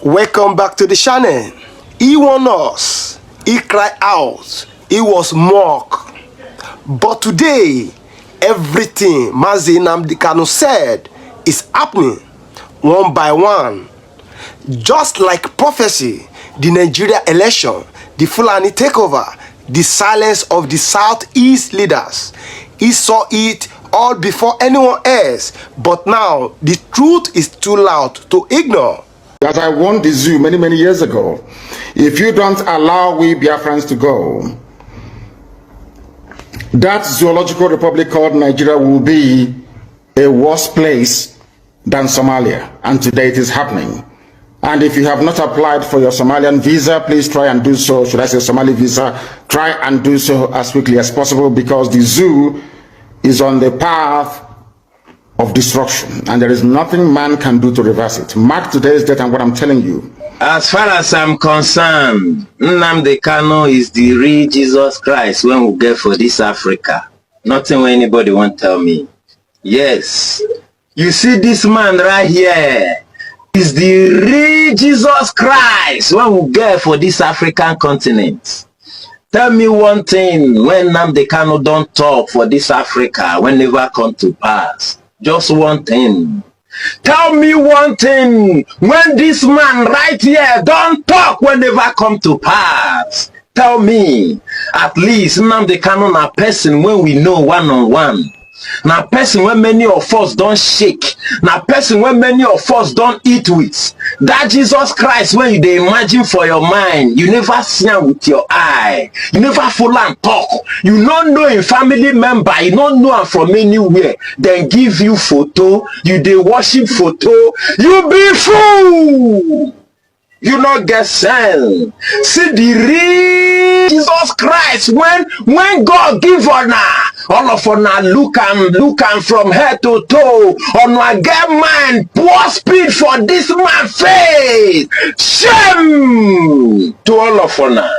Welcome back to the channel. He warned us, he cried out, he was mocked. But today, everything Nnamdi Kanu said is happening one by one. Just like prophecy, the Nigeria election, the Fulani takeover, the silence of the Southeast leaders. He saw it all before anyone else, but now the truth is too loud to ignore. As I warned the zoo many years ago, if you don't allow we Biafrans to go, that zoological republic called Nigeria will be a worse place than Somalia. And today it is happening. And if you have not applied for your Somalian visa, please try and do so. Should I say Somali visa? Try and do so as quickly as possible, because the zoo is on the path of destruction, and there is nothing man can do to reverse it. Mark today's date and what I'm telling you. As far as I'm concerned, Nnamdi Kanu is the real Jesus Christ when we get for this Africa. Nothing when anybody won't tell me. Yes. You see this man right here is the real Jesus Christ when we get for this African continent. Tell me one thing when Nnamdi Kanu don't talk for this Africa when never come to pass. Just one thing. Tell me one thing when this man right here don't talk when never come to pass. Tell me. At least Nnamdi Kanu na person when we know one-on-one. Na person when many of us don't shake. Na person when many of us don't eat with. That Jesus Christ when you dey imagine for your mind, you never see him with your eye. You never follow and talk. You don't know a family member. You don't know him from anywhere. Then give you photo. You dey worship photo. You be fool. You not get sense. See the real Jesus Christ when God give honor, all of honor look am from head to toe. Honor get mind, pour speed for this man face. Shame to all of honor.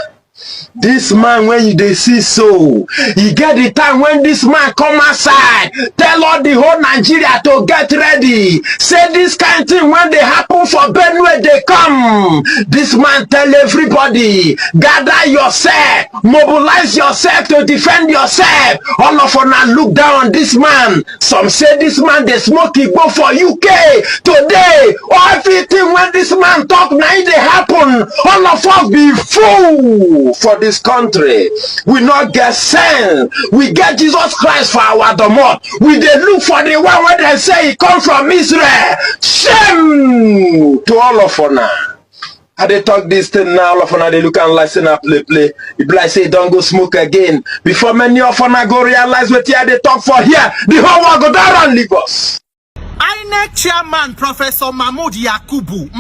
This man when you dey see so, you get the time when this man come outside, tell all the whole Nigeria to get ready. Say this kind of thing when they happen for Benue they come. This man tell everybody, gather yourself, mobilize yourself to defend yourself. All of us look down on this man. Some say this man they smoke igbo for UK. Today, everything when this man talk now it dey happen. All of us be fool for this country. We not get sense. We get Jesus Christ for our domot. We dey look for the one where they say he come from Israel. Shame to all of us now. I they talk this thing now, all of us they look and listen and play. If like say don't go smoke again. Before many of us go realize what here they talk for here, the whole world go down and leave us. INEC chairman Professor Mahmoud Yakubu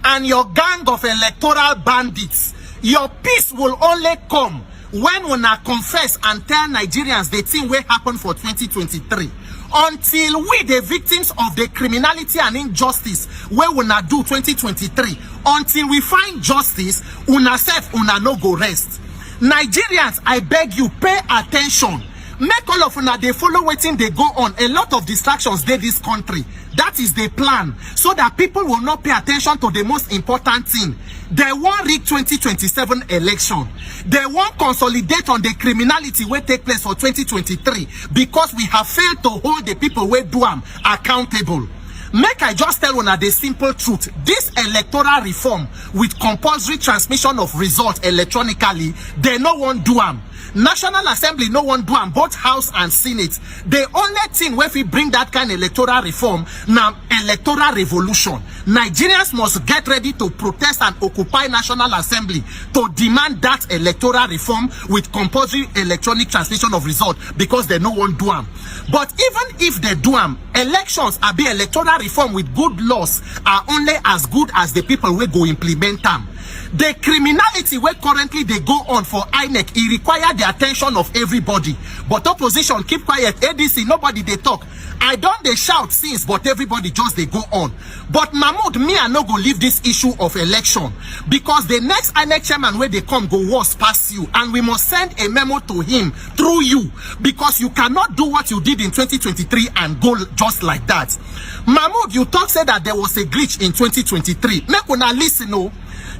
and your gang of electoral bandits, your peace will only come when una confess and tell Nigerians the thing will happen for 2023. Until we, the victims of the criminality and injustice, where una do 2023, until we find justice, una self una no go rest. Nigerians, I beg you, pay attention. Make all of una they follow waiting they go on. A lot of distractions they this country. That is the plan, so that people will not pay attention to the most important thing. They won't rig 2027 election. They won't consolidate on the criminality will take place for 2023 because we have failed to hold the people where do them accountable. Make I just tell una the simple truth. This electoral reform with compulsory transmission of results electronically, they no one do them. National Assembly no one do them, both House and Senate. The only thing where we bring that kind of electoral reform now electoral revolution. Nigerians must get ready to protest and occupy National Assembly to demand that electoral reform with compulsory electronic transmission of results because they no one do them. But even if they do them, elections are be electoral reform with good laws are only as good as the people will go implement them. The criminality where currently they go on for INEC, it require the attention of everybody. But opposition keep quiet. ADC, nobody they talk. I don't they shout since, but everybody just they go on. But Mahmoud, me I no go leave this issue of election because the next INEC chairman where they come go worse past you, and we must send a memo to him through you because you cannot do what you did in 2023 and go just like that. Mahmoud, you talk said that there was a glitch in 2023. Make una listen, no.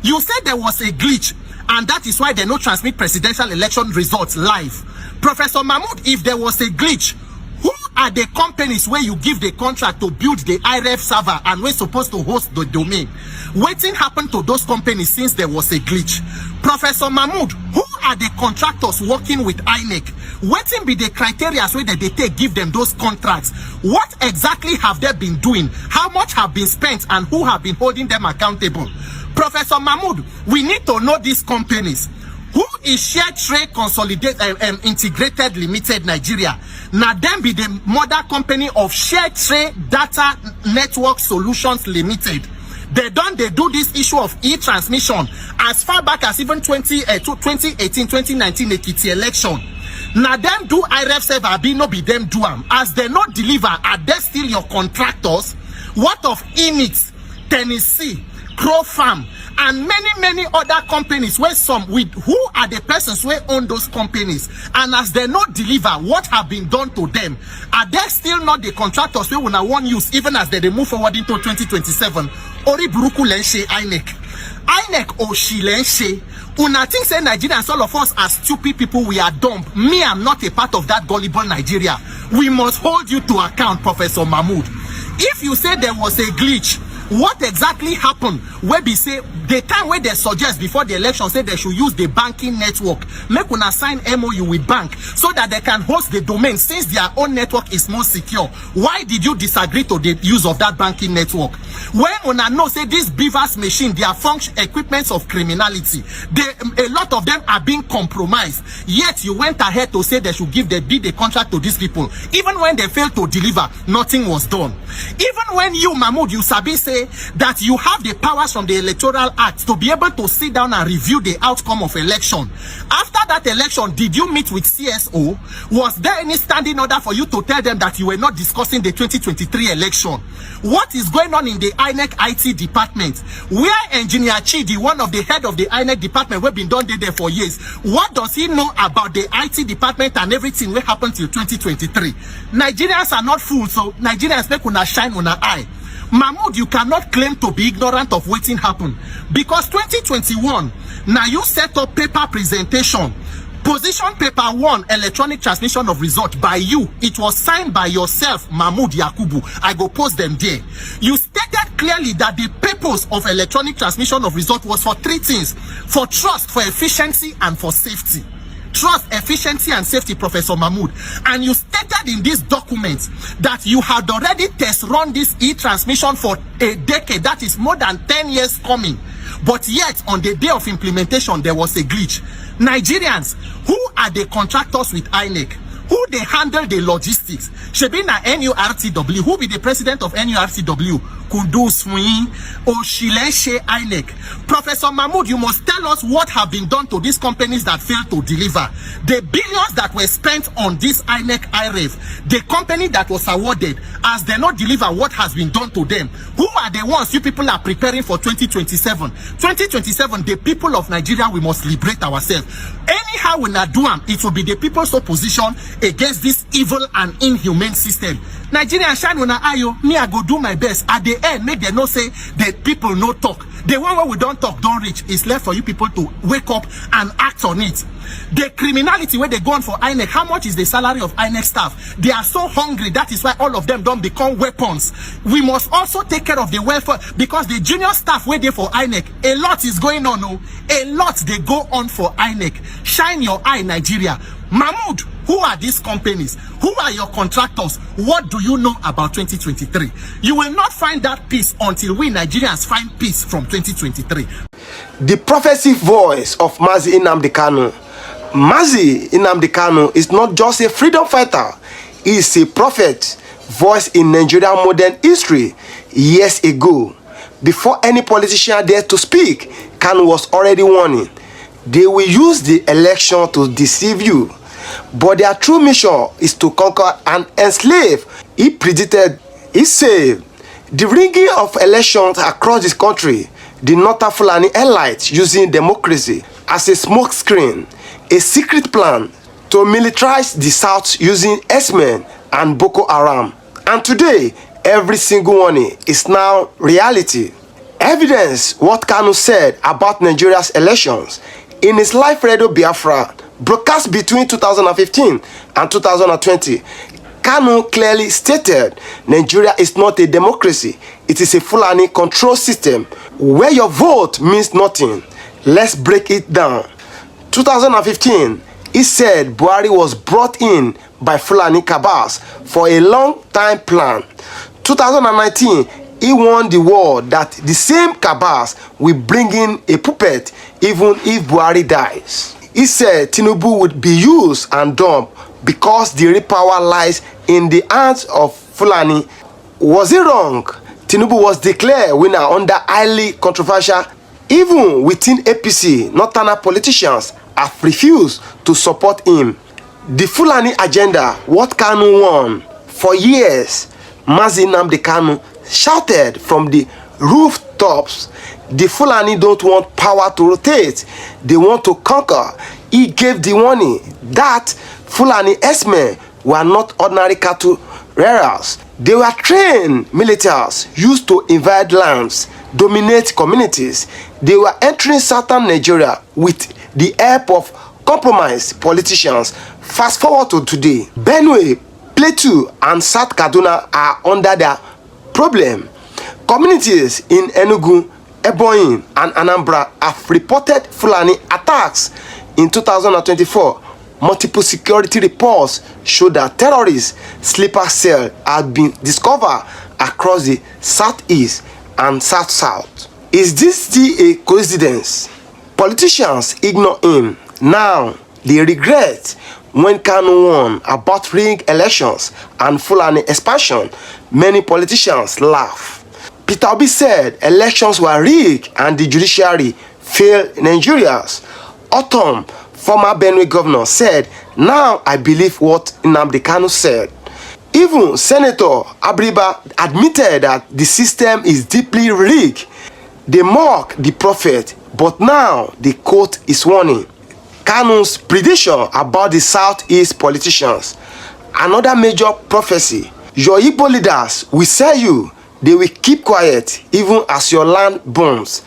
You said there was a glitch, and that is why they no transmit presidential election results live. Professor Mahmoud, if there was a glitch, who are the companies where you give the contract to build the IRF server and we're supposed to host the domain? Wetin happened to those companies since there was a glitch? Professor Mahmoud, who are the contractors working with INEC? Wetin be the criteria where they take give them those contracts? What exactly have they been doing? How much have been spent and who have been holding them accountable? Professor Mahmoud, we need to know these companies. Who is Share Trade Consolidated Integrated Limited Nigeria? Now them be the mother company of Share Trade Data Network Solutions Limited. They do this issue of e-transmission as far back as even 2018-2019 Ekiti election. Now them do IRF server, be no be them do them. As they not deliver, are they still your contractors? What of Enix, Tennessee, Crow Farm, and many other companies where some with who are the persons who own those companies, and as they not deliver, what have been done to them? Are they still not the contractors we will now want use even as they move forward into 2027? Ori Buruku Lenshe INEC Oshilenshe. Una think say Nigerians, all of us are stupid people, we are dumb. Me, I'm not a part of that gullible Nigeria. We must hold you to account, Professor Mahmoud. If you say there was a glitch, what exactly happened? Where be say the time where they suggest before the election say they should use the banking network, make una sign MOU with bank so that they can host the domain since their own network is more secure. Why did you disagree to the use of that banking network? When una know say this beavers machine, their function equipments of criminality, a lot of them are being compromised. Yet you went ahead to say they should give the contract to these people. Even when they failed to deliver, nothing was done. Even when you, Mahmoud, you sabi say that you have the powers from the Electoral Act to be able to sit down and review the outcome of election. After that election, did you meet with CSO? Was there any standing order for you to tell them that you were not discussing the 2023 election? What is going on in the INEC IT department? Where Engineer Chidi, one of the head of the INEC department, we've been done there for years, what does he know about the IT department and everything that happened till 2023? Nigerians are not fools, so Nigerians make una shine on an eye. Mahmoud, you cannot claim to be ignorant of what happened, because 2021, now you set up paper presentation, position paper 1, electronic transmission of result by you. It was signed by yourself, Mahmoud Yakubu. I go post them there. You stated clearly that the purpose of electronic transmission of result was for 3 things: for trust, for efficiency, and for safety. Trust, efficiency, and safety, Professor Mahmoud. And you stated in this document that you had already test run this e-transmission for a decade. That is more than 10 years coming. But yet, on the day of implementation, there was a glitch. Nigerians, who are the contractors with INEC? Who they handle the logistics? Shebina NURTW, who be the president of NURTW? Kudus Fuyin, Oshilenshe INEC. Professor Mahmoud, you must tell us what have been done to these companies that failed to deliver. The billions that were spent on this INEC IRF, the company that was awarded, as they not deliver, what has been done to them? Who are the ones you people are preparing for 2027? 2027, the people of Nigeria, we must liberate ourselves. Anyhow, we not do them, it will be the people's opposition against this evil and inhumane system. Nigerian shine on ayo, me I go do my best. At the end, make them no say that people no talk. The one where we don't talk, don't reach. It's left for you people to wake up and act on it. The criminality where they go on for INEC, how much is the salary of INEC staff? They are so hungry, that is why all of them don't become weapons. We must also take care of the welfare, because the junior staff where they for INEC, a lot is going on. Oh, a lot they go on for INEC. Shine your eye, Nigeria. Mahmoud, who are these companies? Who are your contractors? What do you know about 2023? You will not find that peace until we Nigerians find peace from 2023. The prophetic voice of Mazi Nnamdi Kanu. Mazi Nnamdi Kanu is not just a freedom fighter. He is a prophet, voice in Nigerian modern history. Years ago, before any politician dared to speak, Kanu was already warning. They will use the election to deceive you, but their true mission is to conquer and enslave. He predicted, he said, the rigging of elections across this country, the Northern Fulani elites using democracy as a smokescreen, a secret plan to militarize the South using S-men and Boko Haram. And today, Every single one is now reality. Evidence what Kanu said about Nigeria's elections in his live radio Biafra broadcast between 2015 and 2020. Kanu clearly stated Nigeria is not a democracy. It is a Fulani control system where your vote means nothing. Let's break it down. 2015, he said Buhari was brought in by Fulani cabals for a long time plan. 2019, he warned the world that the same cabals will bring in a puppet even if Buhari dies. He said Tinubu would be used and dumped because the real power lies in the hands of Fulani. Was he wrong? Tinubu was declared winner under highly controversial. Even within APC, northern politicians have refused to support him. The Fulani agenda, what Kanu won for years, Nnamdi Kanu shouted from the rooftops, the Fulani don't want power to rotate, they want to conquer. He gave the warning that Fulani S-men were not ordinary cattle rearers. They were trained militaries used to invade lands, dominate communities. They were entering southern Nigeria with the help of compromised politicians. Fast forward to today, Benue, Plateau and South Kaduna are under their problem. Communities in Enugu, Ebonyi and Anambra have reported Fulani attacks. In 2024, multiple security reports show that terrorist sleeper cells have been discovered across the southeast and south-south. Is this still a coincidence? Politicians ignore him. Now they regret when Kanu won about rigged elections and Fulani expansion. Many politicians laugh. Peter Obi said elections were rigged and the judiciary failed Nigerians. Autumn, former Benue governor, said, now I believe what Nnamdi Kanu said. Even Senator Abriba admitted that the system is deeply rigged. They mock the prophet, but now the quote is warning. Kanu's prediction about the southeast politicians. Another major prophecy. Your Igbo leaders will sell you. They will keep quiet even as your land burns.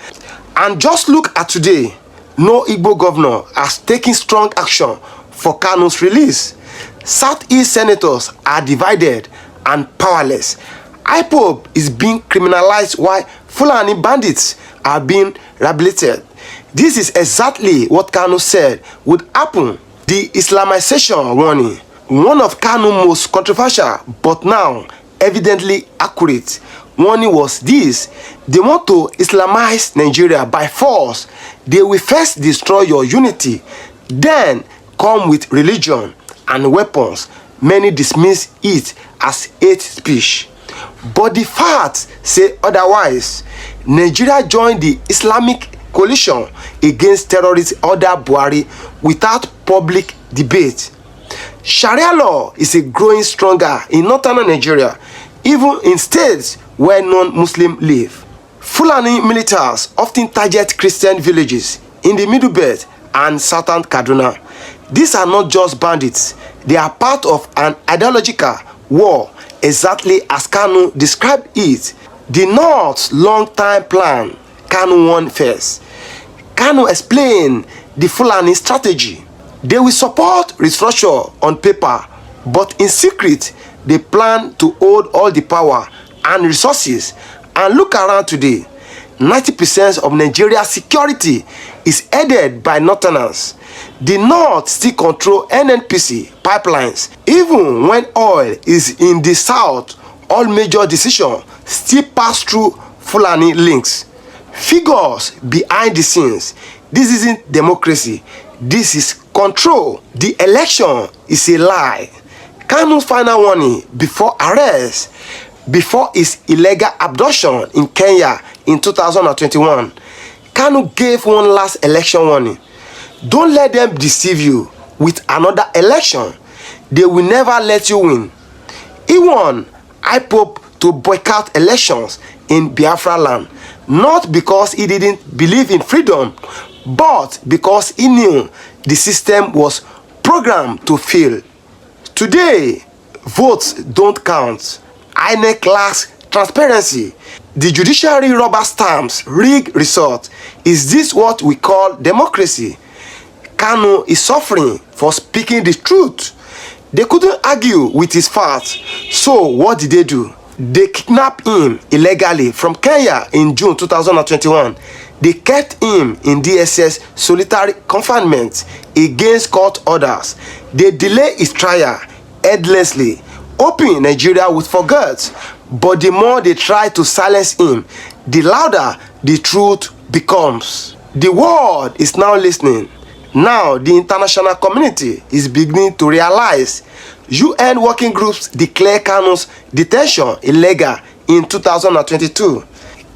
And just look at today. No Igbo governor has taken strong action for Kanu's release. Southeast senators are divided and powerless. IPOB is being criminalized while Fulani bandits are being rehabilitated. This is exactly what Kanu said would happen. The Islamization warning, one of Kanu's most controversial but now evidently accurate warning was this: they want to Islamize Nigeria by force. They will first destroy your unity, then come with religion and weapons. Many dismiss it as hate speech, but the facts say otherwise. Nigeria joined the Islamic coalition against terrorists under Buhari without public debate. Sharia law is growing stronger in northern Nigeria, even in states where non-Muslims live. Fulani militants often target Christian villages in the Middle Belt and southern Kaduna. These are not just bandits, they are part of an ideological war, exactly as Kanu described it. The North's long-time plan, Kanu won first. Kanu explained the Fulani strategy. They will support restructure on paper, but in secret, they plan to hold all the power and resources. And look around today, 90% of Nigeria's security is headed by Northerners. The North still control NNPC pipelines. Even when oil is in the South, all major decisions still pass through Fulani links. Figures behind the scenes. This isn't democracy. This is control. The election is a lie. Kanu's final warning before arrest, before his illegal abduction in Kenya in 2021, Kanu gave one last election warning. Don't let them deceive you with another election. They will never let you win. He warned IPOB to boycott elections in Biafra land, not because he didn't believe in freedom, but because he knew the system was programmed to fail. Today, votes don't count. INEC lacks transparency. The judiciary rubber stamps rigged result. Is this what we call democracy? Kanu is suffering for speaking the truth. They couldn't argue with his facts. So what did they do? They kidnapped him illegally from Kenya in June 2021. They kept him in DSS solitary confinement against court orders. They delayed his trial endlessly, hoping Nigeria would forget. But the more they try to silence him, the louder the truth becomes. The world is now listening. Now the international community is beginning to realize. UN working groups declare Kanu's detention illegal in 2022.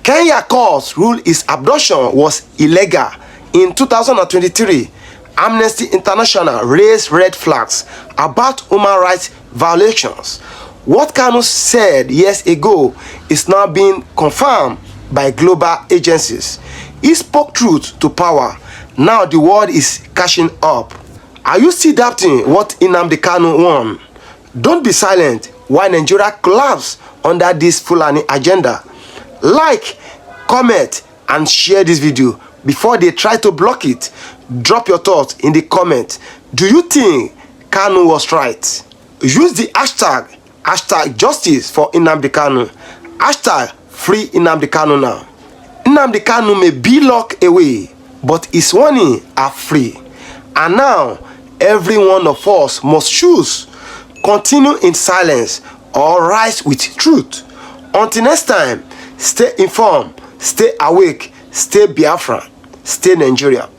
Kenya courts ruled his abduction was illegal in 2023. Amnesty International raised red flags about human rights violations. What Kanu said years ago is now being confirmed by global agencies. He spoke truth to power. Now the world is catching up. Are you still doubting what Nnamdi Kanu won? Don't be silent while Nigeria collapses under this Fulani agenda. Like, comment, and share this video before they try to block it. Drop your thoughts in the comment. Do you think Kanu was right? Use the hashtag justice for Nnamdi Kanu. Hashtag free Nnamdi Kanu now. Nnamdi Kanu may be locked away, but his warning are free. And now, every one of us must choose. Continue in silence or rise with truth. Until next time, stay informed, stay awake, stay Biafran, stay Nigeria.